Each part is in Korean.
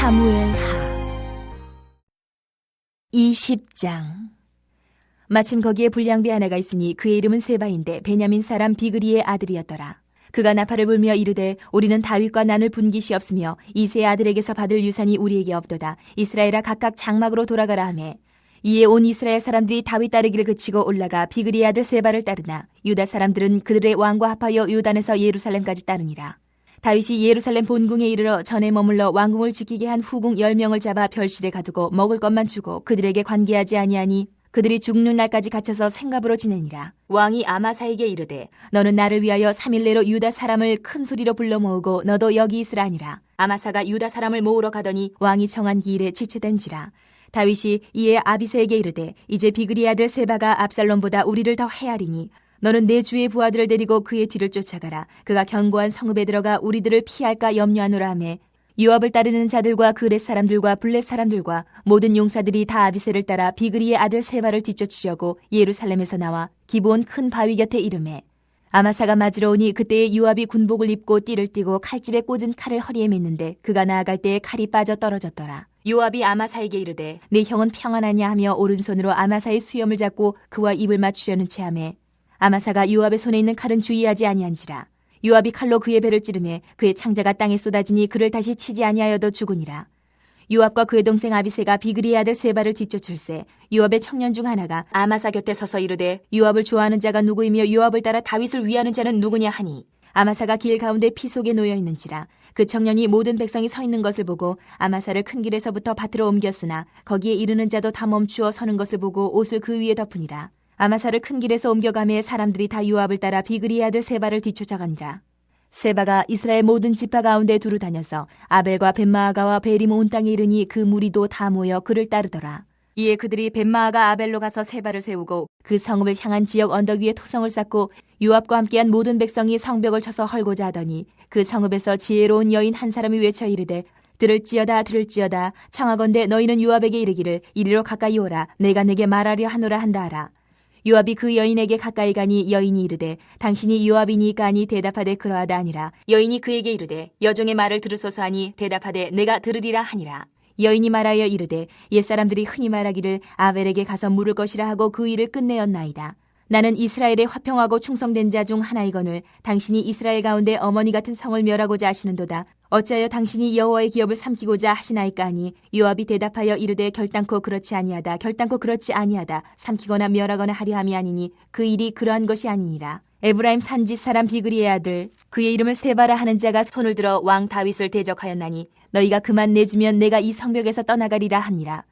사무엘하 20장. 마침 거기에 불량배 하나가 있으니 그의 이름은 세바인데 베냐민 사람 비그리의 아들이었더라. 그가 나팔을 불며 이르되 우리는 다윗과 나눌 분깃이 없으며 이새의 아들에게서 받을 유산이 우리에게 없도다. 이스라엘아 각각 장막으로 돌아가라 하매 이에 온 이스라엘 사람들이 다윗 따르기를 그치고 올라가 비그리의 아들 세바를 따르나 유다 사람들은 그들의 왕과 합하여 요단에서 예루살렘까지 따르니라. 다윗이 예루살렘 본궁에 이르러 전에 머물러 왕궁을 지키게 한 후궁 10명을 잡아 별실에 가두고 먹을 것만 주고 그들에게 관계하지 아니하니 그들이 죽는 날까지 갇혀서 생갑으로 지내니라. 왕이 아마사에게 이르되 너는 나를 위하여 3일 내로 유다 사람을 큰 소리로 불러 모으고 너도 여기 있으라 하니라. 아마사가 유다 사람을 모으러 가더니 왕이 정한 기일에 지체된지라. 다윗이 이에 아비새에게 이르되 이제 비그리의 아들 세바가 압살롬보다 우리를 더 해하리니 너는 내 주의 부하들을 데리고 그의 뒤를 쫓아가라. 그가 견고한 성읍에 들어가 우리들을 피할까 염려하노라 하매 요압을 따르는 자들과 그렛 사람들과 블렛 사람들과 모든 용사들이 다 아비새를 따라 비그리의 아들 세바를 뒤쫓으려고 예루살렘에서 나와 기브온 큰 바위 곁에 이르매 아마사가 맞으러 오니 그때에 요압이 군복을 입고 띠를 띠고 칼집에 꽂은 칼을 허리에 맸는데 그가 나아갈 때에 칼이 빠져 떨어졌더라. 요압이 아마사에게 이르되 내 형은 평안하냐 하며 오른손으로 아마사의 수염을 잡고 그와 입을 맞추려는 체하매 아마사가 요압의 손에 있는 칼은 주의하지 아니한지라. 요압이 칼로 그의 배를 찌르매 그의 창자가 땅에 쏟아지니 그를 다시 치지 아니하여도 죽으니라. 요압과 그의 동생 아비새가 비그리의 아들 세바를 뒤쫓을세 요압의 청년 중 하나가 아마사 곁에 서서 이르되 요압을 좋아하는 자가 누구이며 요압을 따라 다윗을 위하는 자는 누구냐 하니 아마사가 길 가운데 피 속에 놓여 있는지라. 그 청년이 모든 백성이 서 있는 것을 보고 아마사를 큰 길에서부터 밭으로 옮겼으나 거기에 이르는 자도 다 멈추어 서는 것을 보고 옷을 그 위에 덮으니라. 아마사를 큰 길에서 옮겨가매 사람들이 다 요압을 따라 비그리의 아들 세바를 뒤쫓아가니라. 세바가 이스라엘 모든 지파 가운데 두루 다녀서 아벨과 벳마아가와 베림 온 땅에 이르니 그 무리도 다 모여 그를 따르더라. 이에 그들이 벳마아가 아벨로 가서 세바를 세우고 그 성읍을 향한 지역 언덕 위에 토성을 쌓고 요압과 함께한 모든 백성이 성벽을 쳐서 헐고자 하더니 그 성읍에서 지혜로운 여인 한 사람이 외쳐 이르되 들을지어다 들을지어다 청하건대 너희는 요압에게 이르기를 이리로 가까이 오라 내가 내게 말하려 하노라 한다 하라. 요압이 그 여인에게 가까이 가니 여인이 이르되 당신이 요압이니까 하니 대답하되 그러하다 아니라. 여인이 그에게 이르되 여종의 말을 들으소서 하니 대답하되 내가 들으리라 하니라. 여인이 말하여 이르되 옛사람들이 흔히 말하기를 아벨에게 가서 물을 것이라 하고 그 일을 끝내었나이다. 나는 이스라엘의 화평하고 충성된 자 중 하나이거늘 당신이 이스라엘 가운데 어머니 같은 성을 멸하고자 하시는도다. 어찌하여 당신이 여호와의 기업을 삼키고자 하시나이까 하니 요압이 대답하여 이르되 결단코 그렇지 아니하다 결단코 그렇지 아니하다 삼키거나 멸하거나 하려 함이 아니니 그 일이 그러한 것이 아니니라. 에브라임 산지 사람 비그리의 아들 그의 이름을 세바라 하는 자가 손을 들어 왕 다윗을 대적하였나니 너희가 그만 내주면 내가 이 성벽에서 떠나가리라 하니라.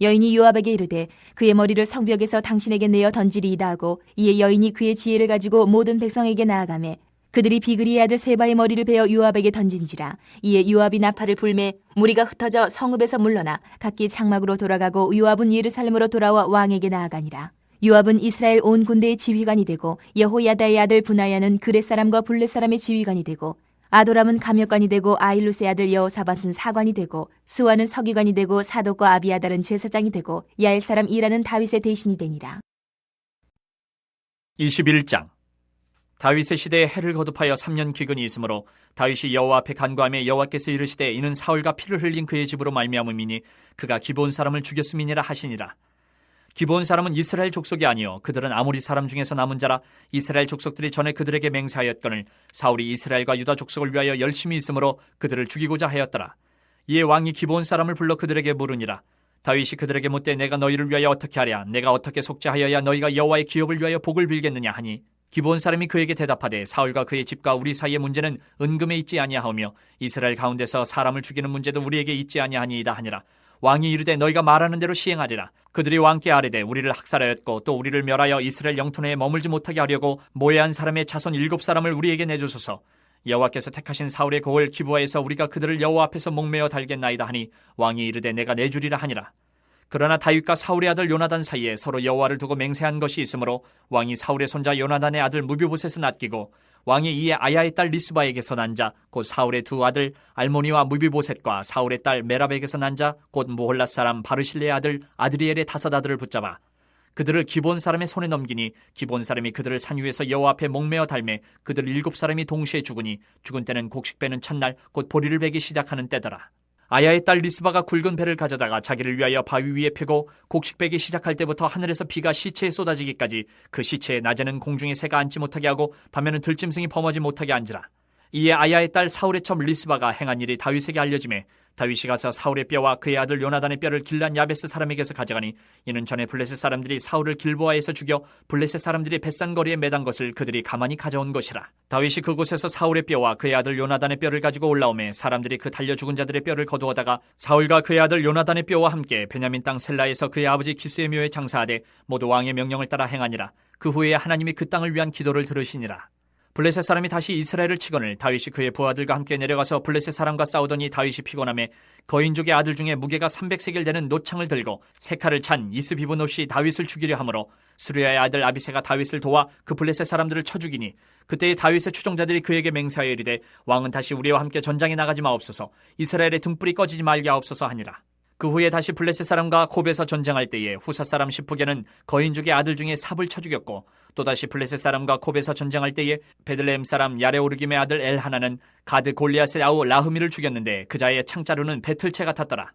여인이 요압에게 이르되 그의 머리를 성벽에서 당신에게 내어 던지리이다 하고 이에 여인이 그의 지혜를 가지고 모든 백성에게 나아가매 그들이 비그리의 아들 세바의 머리를 베어 요압에게 던진지라. 이에 요압이 나팔을 불매 무리가 흩어져 성읍에서 물러나 각기 장막으로 돌아가고 요압은 예루살렘으로 돌아와 왕에게 나아가니라. 요압은 이스라엘 온 군대의 지휘관이 되고 여호야다의 아들 브나야는 그렛 사람과 블렛 사람의 지휘관이 되고 아도람은 감역관이 되고 아일루스의 아들 여호사밧은 사관이 되고 스와는 서기관이 되고 사독과 아비아달은 제사장이 되고 야엘 사람 이라는 다윗의 대신이 되니라. 21장. 다윗의 시대에 해를 거듭하여 3년 기근이 있으므로 다윗이 여호와 앞에 간구하며 여호와께서 이르시되 이는 사울과 피를 흘린 그의 집으로 말미암음이니 그가 기브온 사람을 죽였음이니라 하시니라. 기브온 사람은 이스라엘 족속이 아니요 그들은 아모리 사람 중에서 남은 자라. 이스라엘 족속들이 전에 그들에게 맹세하였거늘 사울이 이스라엘과 유다 족속을 위하여 열심히 있으므로 그들을 죽이고자 하였더라. 이에 왕이 기브온 사람을 불러 그들에게 물으니라. 다윗이 그들에게 묻되 내가 너희를 위하여 어떻게 하랴 내가 어떻게 속죄하여야 너희가 여호와의 기업을 위하여 복을 빌겠느냐 하니 기브온 사람이 그에게 대답하되 사울과 그의 집과 우리 사이의 문제는 은금에 있지 아니하오며 이스라엘 가운데서 사람을 죽이는 문제도 우리에게 있지 아니하니이다 하니라. 왕이 이르되 너희가 말하는 대로 시행하리라. 그들이 왕께 아뢰되 우리를 학살하였고 또 우리를 멸하여 이스라엘 영토 내에 머물지 못하게 하려고 모해한 사람의 자손 7사람을 우리에게 내주소서. 여호와께서 택하신 사울의 고을 기브아에서 우리가 그들을 여호와 앞에서 목매어 달겠나이다 하니 왕이 이르되 내가 내주리라 하니라. 그러나 다윗과 사울의 아들 요나단 사이에 서로 여호와를 두고 맹세한 것이 있으므로 왕이 사울의 손자 요나단의 아들 무비보셋을 아끼고 왕이 이에 아야의 딸 리스바에게서 난 자 곧 사울의 두 아들 알모니와 무비보셋과 사울의 딸 메랍에게서 난 자 곧 모홀랏 사람 바르실레의 아들 아드리엘의 5 아들을 붙잡아 그들을 기브온 사람의 손에 넘기니 기브온 사람이 그들을 산 위에서 여호와 앞에 목매어 달매 그들 7사람이 동시에 죽으니 죽은 때는 곡식 베는 첫날 곧 보리를 베기 시작하는 때더라. 아야의 딸 리스바가 굵은 배를 가져다가 자기를 위하여 바위 위에 펴고 곡식 빼기 시작할 때부터 하늘에서 비가 시체에 쏟아지기까지 그 시체에 낮에는 공중에 새가 앉지 못하게 하고 밤에는 들짐승이 범하지 못하게 앉으라. 이에 아야의 딸 사울의 첩 리스바가 행한 일이 다윗에게 알려지매 다윗이 가서 사울의 뼈와 그의 아들 요나단의 뼈를 길란 야베스 사람에게서 가져가니 이는 전에 블레셋 사람들이 사울을 길보아에서 죽여 블레셋 사람들이 벳산거리에 매단 것을 그들이 가만히 가져온 것이라. 다윗이 그곳에서 사울의 뼈와 그의 아들 요나단의 뼈를 가지고 올라오매 사람들이 그 달려 죽은 자들의 뼈를 거두어다가 사울과 그의 아들 요나단의 뼈와 함께 베냐민 땅 셀라에서 그의 아버지 기스의 묘에 장사하되 모두 왕의 명령을 따라 행하니라. 그 후에 하나님이 그 땅을 위한 기도를 들으시니라. 블레셋 사람이 다시 이스라엘을 치거늘 다윗이 그의 부하들과 함께 내려가서 블레셋 사람과 싸우더니 다윗이 피곤하며 거인족의 아들 중에 무게가 300세겔 되는 노창을 들고 세 칼을 찬 이스비브노시 다윗을 죽이려 하므로 수르야의 아들 아비새가 다윗을 도와 그 블레셋 사람들을 쳐 죽이니 그때의 다윗의 추종자들이 그에게 맹세하여 이르되 왕은 다시 우리와 함께 전장에 나가지 마옵소서 이스라엘의 등불이 꺼지지 말게 하옵소서 하니라. 그 후에 다시 블레셋 사람과 곱에서 전쟁할 때에 후사 사람 시프게는 거인족의 아들 중에 삽을 쳐 죽였고 또다시 블레셋 사람과 곱에서 전쟁할 때에 베들레헴 사람 야레오르김의 아들 엘하나는 가드 골리앗의 아우 라흐미를 죽였는데 그자의 창자루는 배틀채 같았더라.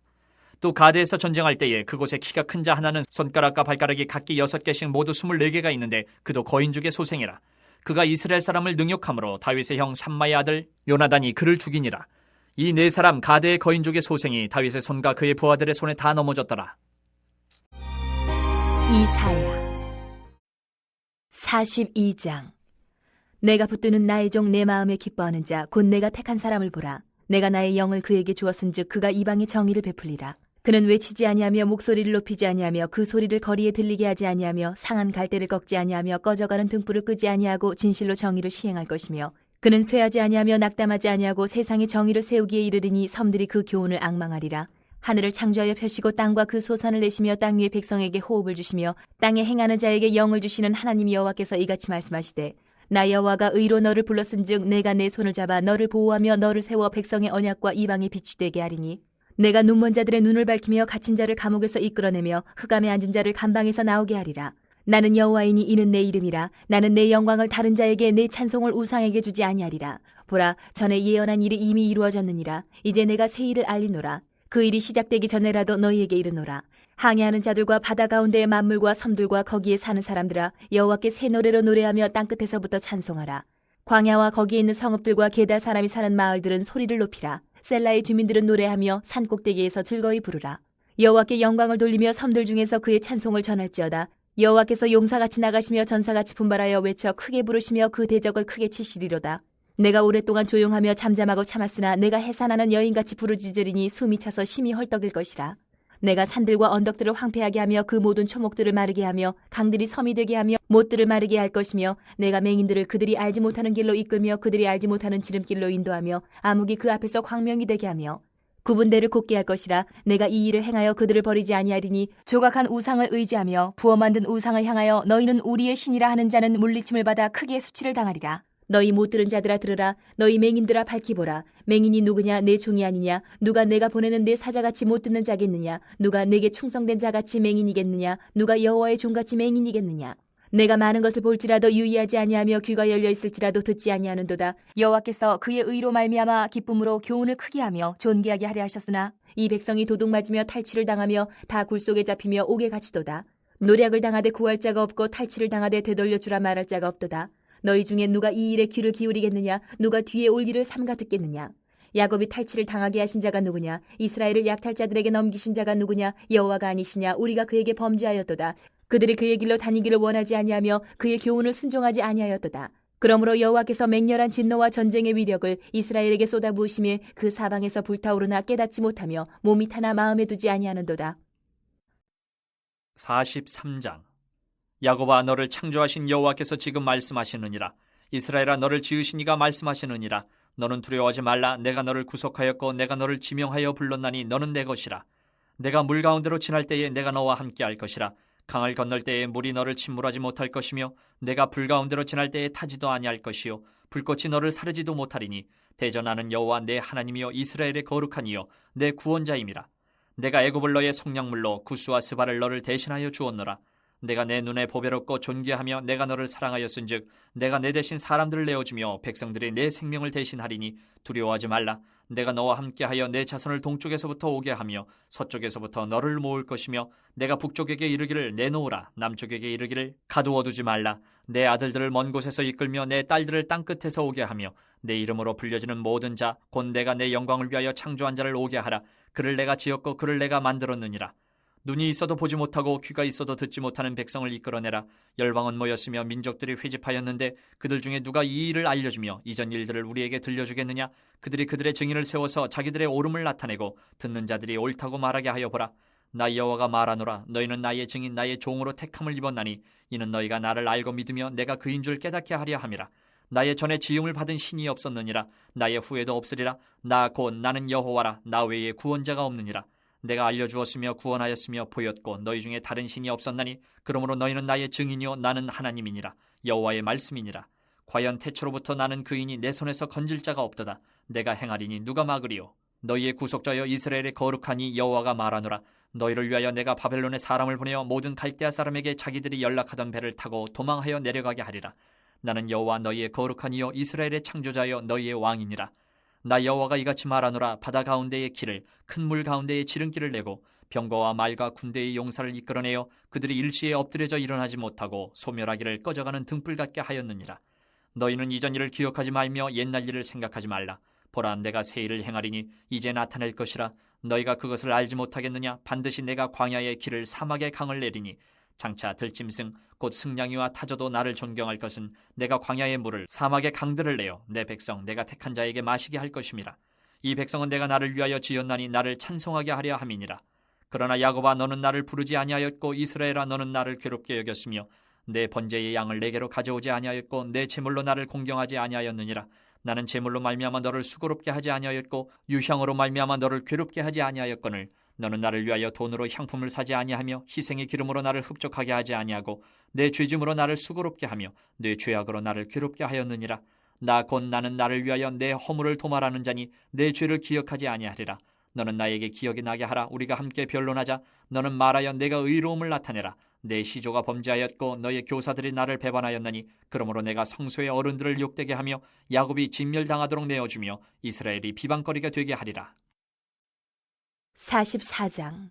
또 가드에서 전쟁할 때에 그곳에 키가 큰 자 하나는 손가락과 발가락이 각기 6개씩 모두 24개가 있는데 그도 거인족의 소생이라. 그가 이스라엘 사람을 능욕함으로 다윗의 형 삼마의 아들 요나단이 그를 죽이니라. 이 네 사람 가드의 거인족의 소생이 다윗의 손과 그의 부하들의 손에 다 넘어졌더라. 이사야 42장. 내가 붙드는 나의 종 내 마음에 기뻐하는 자 곧 내가 택한 사람을 보라. 내가 나의 영을 그에게 주었은즉 그가 이방의 정의를 베풀리라. 그는 외치지 아니하며 목소리를 높이지 아니하며 그 소리를 거리에 들리게 하지 아니하며 상한 갈대를 꺾지 아니하며 꺼져가는 등불을 끄지 아니하고 진실로 정의를 시행할 것이며 그는 쇠하지 아니하며 낙담하지 아니하고 세상에 정의를 세우기에 이르리니 섬들이 그 교훈을 앙망하리라. 하늘을 창조하여 펴시고 땅과 그 소산을 내시며 땅 위의 백성에게 호흡을 주시며 땅에 행하는 자에게 영을 주시는 하나님 여호와께서 이같이 말씀하시되 나 여호와가 의로 너를 불렀은즉 내가 내 손을 잡아 너를 보호하며 너를 세워 백성의 언약과 이방의 빛이 되게 하리니 내가 눈먼 자들의 눈을 밝히며 갇힌 자를 감옥에서 이끌어내며 흑암에 앉은 자를 감방에서 나오게 하리라. 나는 여호와이니 이는 내 이름이라. 나는 내 영광을 다른 자에게 내 찬송을 우상에게 주지 아니하리라. 보라 전에 예언한 일이 이미 이루어졌느니라. 이제 내가 새 일을 알리노라. 그 일이 시작되기 전에라도 너희에게 이르노라. 항해하는 자들과 바다 가운데의 만물과 섬들과 거기에 사는 사람들아 여호와께 새 노래로 노래하며 땅끝에서부터 찬송하라. 광야와 거기에 있는 성읍들과 게달 사람이 사는 마을들은 소리를 높이라. 셀라의 주민들은 노래하며 산 꼭대기에서 즐거이 부르라. 여호와께 영광을 돌리며 섬들 중에서 그의 찬송을 전할지어다. 여호와께서 용사같이 나가시며 전사같이 분발하여 외쳐 크게 부르시며 그 대적을 크게 치시리로다. 내가 오랫동안 조용하며 잠잠하고 참았으나 내가 해산하는 여인같이 부르짖으리니 숨이 차서 심히 헐떡일 것이라. 내가 산들과 언덕들을 황폐하게 하며 그 모든 초목들을 마르게 하며 강들이 섬이 되게 하며 못들을 마르게 할 것이며 내가 맹인들을 그들이 알지 못하는 길로 이끌며 그들이 알지 못하는 지름길로 인도하며 암흑이 그 앞에서 광명이 되게 하며 구분대를 곱게 할 것이라. 내가 이 일을 행하여 그들을 버리지 아니하리니 조각한 우상을 의지하며 부어 만든 우상을 향하여 너희는 우리의 신이라 하는 자는 물리침을 받아 크게 수치를 당하리라. 너희 못 들은 자들아 들으라. 너희 맹인들아 밝히 보라. 맹인이 누구냐? 내 종이 아니냐? 누가 내가 보내는 내 사자같이 못 듣는 자겠느냐? 누가 내게 충성된 자같이 맹인이겠느냐? 누가 여호와의 종같이 맹인이겠느냐? 내가 많은 것을 볼지라도 유의하지 아니하며 귀가 열려 있을지라도 듣지 아니하는도다. 여호와께서 그의 의로 말미암아 기쁨으로 교훈을 크게 하며 존귀하게 하려 하셨으나 이 백성이 도둑 맞으며 탈취를 당하며 다 굴속에 잡히며 옥에 갇히도다. 노략을 당하되 구할 자가 없고 탈취를 당하되 되돌려 주라 말할 자가 없도다. 너희 중에 누가 이 일에 귀를 기울이겠느냐? 누가 뒤에 올 일을 삼가 듣겠느냐? 야곱이 탈취를 당하게 하신 자가 누구냐? 이스라엘을 약탈자들에게 넘기신 자가 누구냐? 여호와가 아니시냐? 우리가 그에게 범죄하였도다. 그들이 그의 길로 다니기를 원하지 아니하며 그의 교훈을 순종하지 아니하였도다. 그러므로 여호와께서 맹렬한 진노와 전쟁의 위력을 이스라엘에게 쏟아부으심에 그 사방에서 불타오르나 깨닫지 못하며 몸이 타나 마음에 두지 아니하는도다. 43장. 야곱아 너를 창조하신 여호와께서 지금 말씀하시느니라. 이스라엘아 너를 지으신 이가 말씀하시느니라. 너는 두려워하지 말라. 내가 너를 구속하였고 내가 너를 지명하여 불렀나니 너는 내 것이라. 내가 물 가운데로 지날 때에 내가 너와 함께 할 것이라. 강을 건널 때에 물이 너를 침몰하지 못할 것이며 내가 불 가운데로 지날 때에 타지도 아니할 것이요 불꽃이 너를 사르지도 못하리니 대전하는 여호와 내 하나님이여 이스라엘의 거룩한 이여 내 구원자임이라. 내가 애굽을 너의 속량물로 구스와 스바를 너를 대신하여 주었노라. 내가 내 눈에 보배롭고 존귀하며 내가 너를 사랑하였은즉 내가 내 대신 사람들을 내어주며 백성들이 내 생명을 대신하리니 두려워하지 말라. 내가 너와 함께하여 내 자손을 동쪽에서부터 오게 하며 서쪽에서부터 너를 모을 것이며 내가 북쪽에게 이르기를 내놓으라, 남쪽에게 이르기를 가두어 두지 말라. 내 아들들을 먼 곳에서 이끌며 내 딸들을 땅끝에서 오게 하며 내 이름으로 불려지는 모든 자 곧 내가 내 영광을 위하여 창조한 자를 오게 하라. 그를 내가 지었고 그를 내가 만들었느니라. 눈이 있어도 보지 못하고 귀가 있어도 듣지 못하는 백성을 이끌어내라. 열방은 모였으며 민족들이 회집하였는데 그들 중에 누가 이 일을 알려주며 이전 일들을 우리에게 들려주겠느냐? 그들이 그들의 증인을 세워서 자기들의 옳음을 나타내고 듣는 자들이 옳다고 말하게 하여 보라. 나 여호와가 말하노라. 너희는 나의 증인 나의 종으로 택함을 입었나니 이는 너희가 나를 알고 믿으며 내가 그인 줄 깨닫게 하려 함이라. 나의 전에 지음을 받은 신이 없었느니라. 나의 후에도 없으리라. 나 곧 나는 여호와라. 나 외에 구원자가 없느니라. 내가 알려주었으며 구원하였으며 보였고 너희 중에 다른 신이 없었나니 그러므로 너희는 나의 증인이요 나는 하나님이니라. 여호와의 말씀이니라. 과연 태초로부터 나는 그이니 내 손에서 건질 자가 없도다. 내가 행하리니 누가 막으리요? 너희의 구속자여 이스라엘의 거룩하니 여호와가 말하노라. 너희를 위하여 내가 바벨론에 사람을 보내어 모든 갈대아 사람에게 자기들이 연락하던 배를 타고 도망하여 내려가게 하리라. 나는 여호와 너희의 거룩하니요 이스라엘의 창조자여 너희의 왕이니라. 나 여호와가 이같이 말하노라. 바다 가운데의 길을 큰 물 가운데의 지름길을 내고 병거와 말과 군대의 용사를 이끌어내어 그들이 일시에 엎드려져 일어나지 못하고 소멸하기를 꺼져가는 등불 같게 하였느니라. 너희는 이전 일을 기억하지 말며 옛날 일을 생각하지 말라. 보라, 내가 새 일을 행하리니 이제 나타낼 것이라. 너희가 그것을 알지 못하겠느냐? 반드시 내가 광야의 길을 사막의 강을 내리니 장차 들짐승 곧 승냥이와 타조도 나를 존경할 것은 내가 광야의 물을 사막의 강들을 내어 내 백성 내가 택한 자에게 마시게 할 것임이라. 이 백성은 내가 나를 위하여 지었나니 나를 찬송하게 하려 함이니라. 그러나 야곱아 너는 나를 부르지 아니하였고 이스라엘아 너는 나를 괴롭게 여겼으며 내 번제의 양을 내게로 가져오지 아니하였고 내 제물로 나를 공경하지 아니하였느니라. 나는 제물로 말미암아 너를 수고롭게 하지 아니하였고 유향으로 말미암아 너를 괴롭게 하지 아니하였거늘 너는 나를 위하여 돈으로 향품을 사지 아니하며 희생의 기름으로 나를 흡족하게 하지 아니하고 내 죄짐으로 나를 수고롭게 하며 내 죄악으로 나를 괴롭게 하였느니라. 나 곧 나는 나를 위하여 내 허물을 도말하는 자니 내 죄를 기억하지 아니하리라. 너는 나에게 기억이 나게 하라. 우리가 함께 변론하자. 너는 말하여 내가 의로움을 나타내라. 내 시조가 범죄하였고 너의 교사들이 나를 배반하였나니 그러므로 내가 성소의 어른들을 욕되게 하며 야곱이 진멸당하도록 내어주며 이스라엘이 비방거리가 되게 하리라. 44장.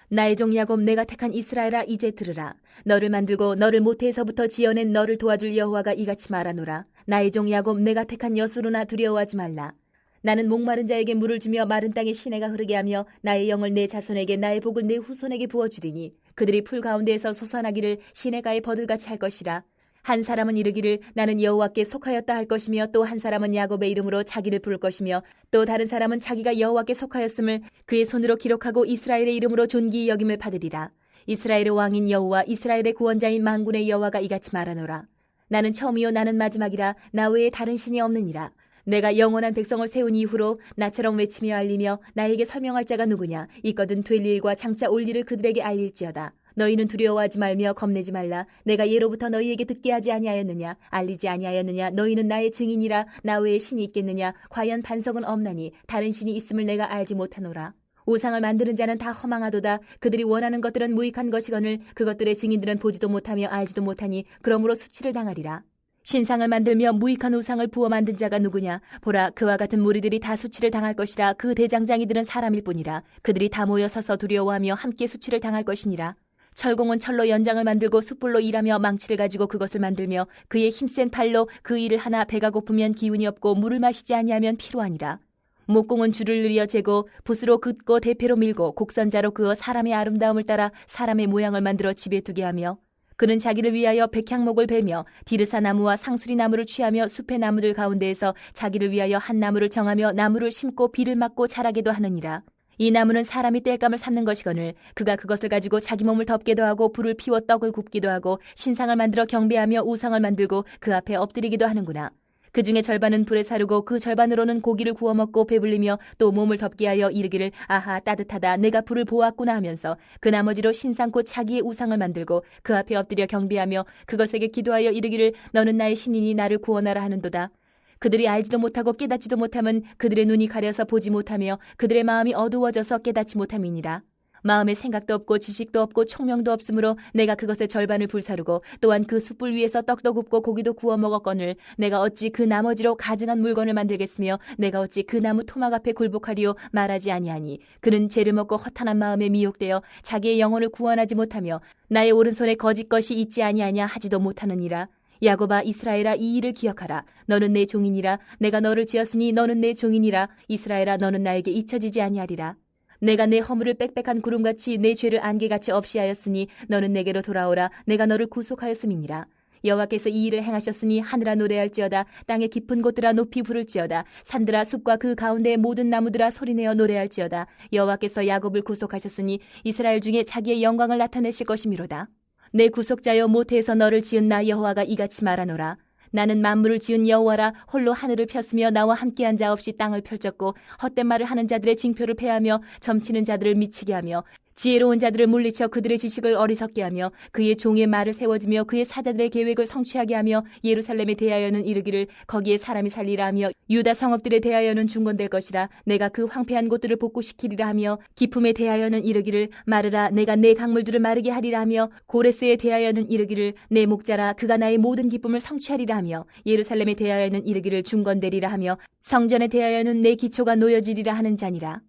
나의 종 야곱 내가 택한 이스라엘아 이제 들으라. 너를 만들고 너를 모태에서부터 지어낸 너를 도와줄 여호와가 이같이 말하노라. 나의 종 야곱 내가 택한 여수로나 두려워하지 말라. 나는 목마른 자에게 물을 주며 마른 땅에 시내가 흐르게 하며 나의 영을 내 자손에게 나의 복을 내 후손에게 부어주리니 그들이 풀 가운데에서 솟아나기를 시내가의 버들같이 할 것이라. 한 사람은 이르기를 나는 여호와께 속하였다 할 것이며 또 한 사람은 야곱의 이름으로 자기를 부를 것이며 또 다른 사람은 자기가 여호와께 속하였음을 그의 손으로 기록하고 이스라엘의 이름으로 존귀히 여김을 받으리라. 이스라엘의 왕인 여호와 이스라엘의 구원자인 만군의 여호와가 이같이 말하노라. 나는 처음이요 나는 마지막이라. 나 외에 다른 신이 없느니라. 내가 영원한 백성을 세운 이후로 나처럼 외치며 알리며 나에게 설명할 자가 누구냐? 있거든 될 일과 장차 올 일을 그들에게 알릴지어다. 너희는 두려워하지 말며 겁내지 말라. 내가 예로부터 너희에게 듣게 하지 아니하였느냐? 알리지 아니하였느냐? 너희는 나의 증인이라. 나 외에 신이 있겠느냐? 과연 반석은 없나니 다른 신이 있음을 내가 알지 못하노라. 우상을 만드는 자는 다 허망하도다. 그들이 원하는 것들은 무익한 것이거늘 그것들의 증인들은 보지도 못하며 알지도 못하니 그러므로 수치를 당하리라. 신상을 만들며 무익한 우상을 부어 만든 자가 누구냐? 보라, 그와 같은 무리들이 다 수치를 당할 것이라. 그 대장장이들은 사람일 뿐이라. 그들이 다 모여 서서 두려워하며 함께 수치를 당할 것이니라. 철공은 철로 연장을 만들고 숯불로 일하며 망치를 가지고 그것을 만들며 그의 힘센 팔로 그 일을 하나 배가 고프면 기운이 없고 물을 마시지 아니하면 피로하니라. 목공은 줄을 늘여 재고 붓으로 긋고 대패로 밀고 곡선자로 그어 사람의 아름다움을 따라 사람의 모양을 만들어 집에 두게 하며 그는 자기를 위하여 백향목을 베며 디르사 나무와 상수리 나무를 취하며 숲의 나무들 가운데에서 자기를 위하여 한 나무를 정하며 나무를 심고 비를 맞고 자라게도 하느니라. 이 나무는 사람이 땔감을 삼는 것이거늘 그가 그것을 가지고 자기 몸을 덮게도 하고 불을 피워 떡을 굽기도 하고 신상을 만들어 경배하며 우상을 만들고 그 앞에 엎드리기도 하는구나. 그 중에 절반은 불에 사르고 그 절반으로는 고기를 구워 먹고 배불리며 또 몸을 덮게 하여 이르기를 아하 따뜻하다 내가 불을 보았구나 하면서 그 나머지로 신상 곧 자기의 우상을 만들고 그 앞에 엎드려 경배하며 그것에게 기도하여 이르기를 너는 나의 신이니 나를 구원하라 하는도다. 그들이 알지도 못하고 깨닫지도 못함은 그들의 눈이 가려서 보지 못하며 그들의 마음이 어두워져서 깨닫지 못함이니라. 마음에 생각도 없고 지식도 없고 총명도 없으므로 내가 그것의 절반을 불사르고 또한 그 숯불 위에서 떡도 굽고 고기도 구워 먹었거늘 내가 어찌 그 나머지로 가증한 물건을 만들겠으며 내가 어찌 그 나무 토막 앞에 굴복하리요 말하지 아니하니 그는 죄를 먹고 허탄한 마음에 미혹되어 자기의 영혼을 구원하지 못하며 나의 오른손에 거짓 것이 있지 아니하냐 하지도 못하느니라. 야곱아 이스라엘아 이 일을 기억하라. 너는 내 종이니라. 내가 너를 지었으니 너는 내 종이니라. 이스라엘아 너는 나에게 잊혀지지 아니하리라. 내가 내 허물을 빽빽한 구름같이 내 죄를 안개같이 없이 하였으니 너는 내게로 돌아오라. 내가 너를 구속하였음이니라. 여호와께서 이 일을 행하셨으니 하늘아 노래할지어다. 땅의 깊은 곳들아 높이 부를지어다. 산들아 숲과 그 가운데의 모든 나무들아 소리내어 노래할지어다. 여호와께서 야곱을 구속하셨으니 이스라엘 중에 자기의 영광을 나타내실 것이미로다. 내 구속자여 모태에서 너를 지은 나 여호와가 이같이 말하노라. 나는 만물을 지은 여호와라. 홀로 하늘을 폈으며 나와 함께한 자 없이 땅을 펼쳤고 헛된 말을 하는 자들의 징표를 패하며 점치는 자들을 미치게 하며 지혜로운 자들을 물리쳐 그들의 지식을 어리석게 하며 그의 종의 말을 세워주며 그의 사자들의 계획을 성취하게 하며 예루살렘에 대하여는 이르기를 거기에 사람이 살리라 하며 유다 성읍들에 대하여는 중건될 것이라. 내가 그 황폐한 곳들을 복구시키리라 하며 기품에 대하여는 이르기를 마르라. 내가 내 강물들을 마르게 하리라 하며 고레스에 대하여는 이르기를 내 목자라. 그가 나의 모든 기쁨을 성취하리라 하며 예루살렘에 대하여는 이르기를 중건되리라 하며 성전에 대하여는 내 기초가 놓여지리라 하는 자니라.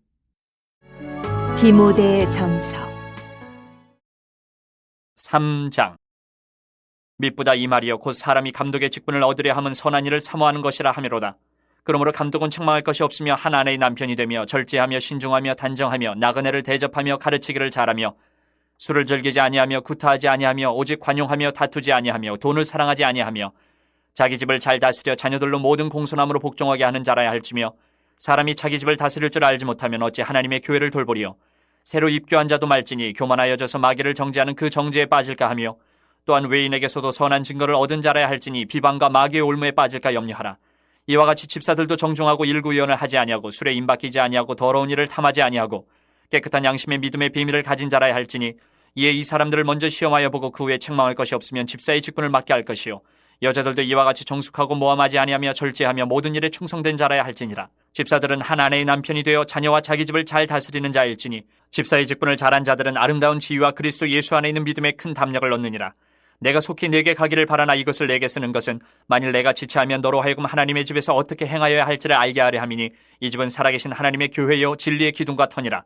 디모데 전서 3장. mit보다 이 말이여 곧 사람이 감독의 직분을 얻으려 함은 선한 일을 사모하는 것이라 하미로다. 그러므로 감독은 책망할 것이 없으며 한 아내의 남편이 되며 절제하며 신중하며 단정하며 나그네를 대접하며 가르치기를 잘하며 술을 즐기지 아니하며 구타하지 아니하며 오직 관용하며 다투지 아니하며 돈을 사랑하지 아니하며 자기 집을 잘 다스려 자녀들로 모든 공손함으로 복종하게 하는 자라야 할지며 사람이 자기 집을 다스릴 줄 알지 못하면 어찌 하나님의 교회를 돌보리요. 새로 입교한 자도 말지니 교만하여져서 마귀를 정죄하는 그 정죄에 빠질까 하며 또한 외인에게서도 선한 증거를 얻은 자라야 할지니 비방과 마귀의 올무에 빠질까 염려하라. 이와 같이 집사들도 정중하고 일구의언을 하지 아니하고 술에 임박이지 아니하고 더러운 일을 탐하지 아니하고 깨끗한 양심의 믿음의 비밀을 가진 자라야 할지니 이에 이 사람들을 먼저 시험하여 보고 그 후에 책망할 것이 없으면 집사의 직분을 맡게 할 것이요. 여자들도 이와 같이 정숙하고 모함하지 아니하며 절제하며 모든 일에 충성된 자라야 할지니라. 집사들은 한 아내의 남편이 되어 자녀와 자기 집을 잘 다스리는 자일지니 집사의 직분을 잘한 자들은 아름다운 지위와 그리스도 예수 안에 있는 믿음에 큰 담력을 얻느니라. 내가 속히 내게 가기를 바라나 이것을 내게 쓰는 것은 만일 내가 지체하면 너로 하여금 하나님의 집에서 어떻게 행하여야 할지를 알게 하려 함이니 이 집은 살아계신 하나님의 교회요 진리의 기둥과 터니라.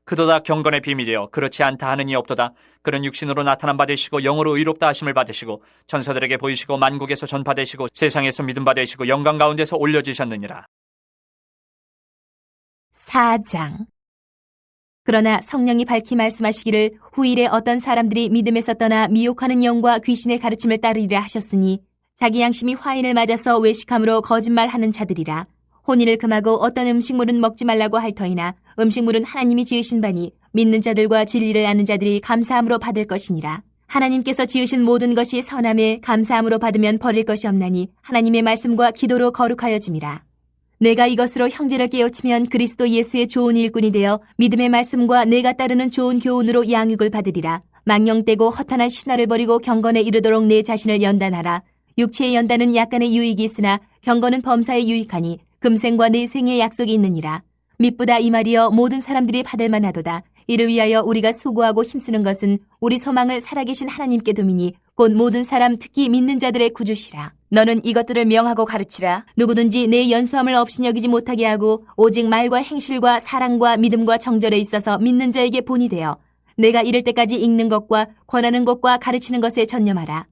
그도다 경건의 비밀이여 그렇지 않다 하는 이 없도다. 그는 육신으로 나타난 바 되시고 영으로 의롭다 하심을 받으시고 천사들에게 보이시고 만국에서 전파되시고 세상에서 믿음 받으시고 영광 가운데서 올려지셨느니라. 4장. 그러나 성령이 밝히 말씀하시기를 후일에 어떤 사람들이 믿음에서 떠나 미혹하는 영과 귀신의 가르침을 따르리라 하셨으니 자기 양심이 화인을 맞아서 외식함으로 거짓말하는 자들이라. 혼인을 금하고 어떤 음식물은 먹지 말라고 할 터이나 음식물은 하나님이 지으신 바니 믿는 자들과 진리를 아는 자들이 감사함으로 받을 것이니라. 하나님께서 지으신 모든 것이 선함에 감사함으로 받으면 버릴 것이 없나니 하나님의 말씀과 기도로 거룩하여짐이라. 내가 이것으로 형제를 깨우치면 그리스도 예수의 좋은 일꾼이 되어 믿음의 말씀과 내가 따르는 좋은 교훈으로 양육을 받으리라. 망령되고 허탄한 신화를 버리고 경건에 이르도록 내 자신을 연단하라. 육체의 연단은 약간의 유익이 있으나 경건은 범사에 유익하니 금생과 내생의 약속이 있느니라. mit보다 이 말이여 모든 사람들이 받을 만하도다. 이를 위하여 우리가 수고하고 힘쓰는 것은 우리 소망을 살아계신 하나님께 두미니 곧 모든 사람 특히 믿는 자들의 구주시라. 너는 이것들을 명하고 가르치라. 누구든지 내 연수함을 없이 여기지 못하게 하고 오직 말과 행실과 사랑과 믿음과 정절에 있어서 믿는 자에게 본이 되어 내가 이를 때까지 읽는 것과 권하는 것과 가르치는 것에 전념하라.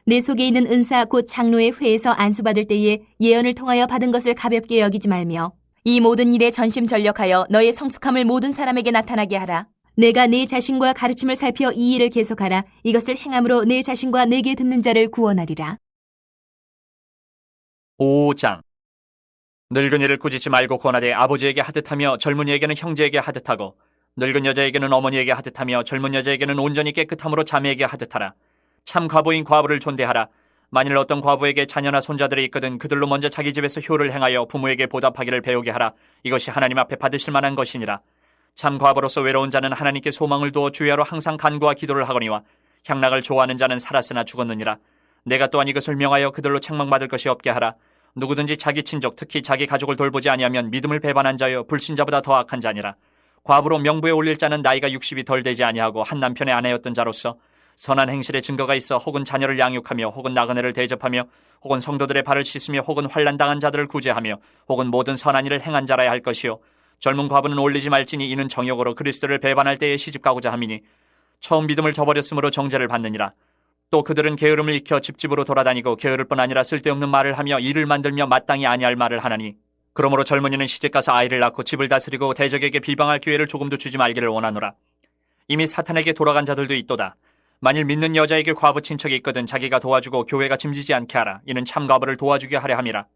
내 속에 있는 은사 곧 장로의 회에서 안수받을 때에 예언을 통하여 받은 것을 가볍게 여기지 말며 이 모든 일에 전심전력하여 너의 성숙함을 모든 사람에게 나타나게 하라. 내가 내 자신과 가르침을 살펴 이 일을 계속하라. 이것을 행함으로 내 자신과 내게 듣는 자를 구원하리라. 5장. 늙은이를 꾸짖지 말고 권하되 아버지에게 하듯하며 젊은이에게는 형제에게 하듯하고 늙은 여자에게는 어머니에게 하듯하며 젊은 여자에게는 온전히 깨끗함으로 자매에게 하듯하라. 참 과부인 과부를 존대하라. 만일 어떤 과부에게 자녀나 손자들이 있거든 그들로 먼저 자기 집에서 효를 행하여 부모에게 보답하기를 배우게 하라. 이것이 하나님 앞에 받으실 만한 것이니라. 참 과부로서 외로운 자는 하나님께 소망을 두어 주야로 항상 간구와 기도를 하거니와 향락을 좋아하는 자는 살았으나 죽었느니라. 내가 또한 이것을 명하여 그들로 책망받을 것이 없게 하라. 누구든지 자기 친족 특히 자기 가족을 돌보지 아니하면 믿음을 배반한 자여 불신자보다 더 악한 자니라. 과부로 명부에 올릴 자는 나이가 60이 덜 되지 아니하고 한 남편의 아내였던 자로서 선한 행실의 증거가 있어 혹은 자녀를 양육하며 혹은 나그네를 대접하며 혹은 성도들의 발을 씻으며 혹은 환난당한 자들을 구제하며 혹은 모든 선한 일을 행한 자라야 할 것이요 젊은 과부는 올리지 말지니 이는 정욕으로 그리스도를 배반할 때에 시집가고자 함이니 처음 믿음을 저버렸으므로 정죄를 받느니라. 또 그들은 게으름을 익혀 집집으로 돌아다니고 게으를 뿐 아니라 쓸데없는 말을 하며 일을 만들며 마땅히 아니할 말을 하나니 그러므로 젊은이는 시집가서 아이를 낳고 집을 다스리고 대적에게 비방할 기회를 조금도 주지 말기를 원하노라. 이미 사탄에게 돌아간 자들도 있도다. 만일 믿는 여자에게 과부 친척이 있거든 자기가 도와주고 교회가 짐지지 않게 하라. 이는 참 과부를 도와주게 하려 함이라.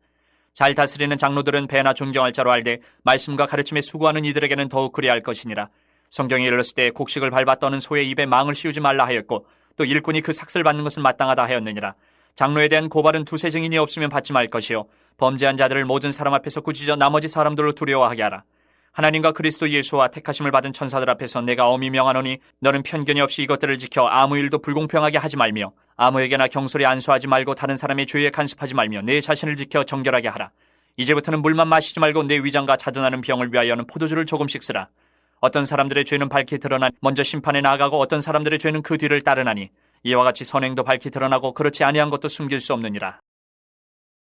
잘 다스리는 장로들은 배나 존경할 자로 알되 말씀과 가르침에 수고하는 이들에게는 더욱 그리할 것이니라. 성경에 이르렀을 때 곡식을 밟아 떠는 소의 입에 망을 씌우지 말라 하였고 또 일꾼이 그 삭슬 받는 것은 마땅하다 하였느니라. 장로에 대한 고발은 두세 증인이 없으면 받지 말 것이요 범죄한 자들을 모든 사람 앞에서 꾸짖어 나머지 사람들로 두려워하게 하라. 하나님과 그리스도 예수와 택하심을 받은 천사들 앞에서 내가 엄히 명하노니 너는 편견이 없이 이것들을 지켜 아무 일도 불공평하게 하지 말며 아무에게나 경솔히 안수하지 말고 다른 사람의 죄에 간섭하지 말며 내 자신을 지켜 정결하게 하라. 이제부터는 물만 마시지 말고 내 위장과 자두나는 병을 위하여는 포도주를 조금씩 쓰라. 어떤 사람들의 죄는 밝히 드러나 먼저 심판에 나아가고 어떤 사람들의 죄는 그 뒤를 따르나니 이와 같이 선행도 밝히 드러나고 그렇지 아니한 것도 숨길 수 없느니라.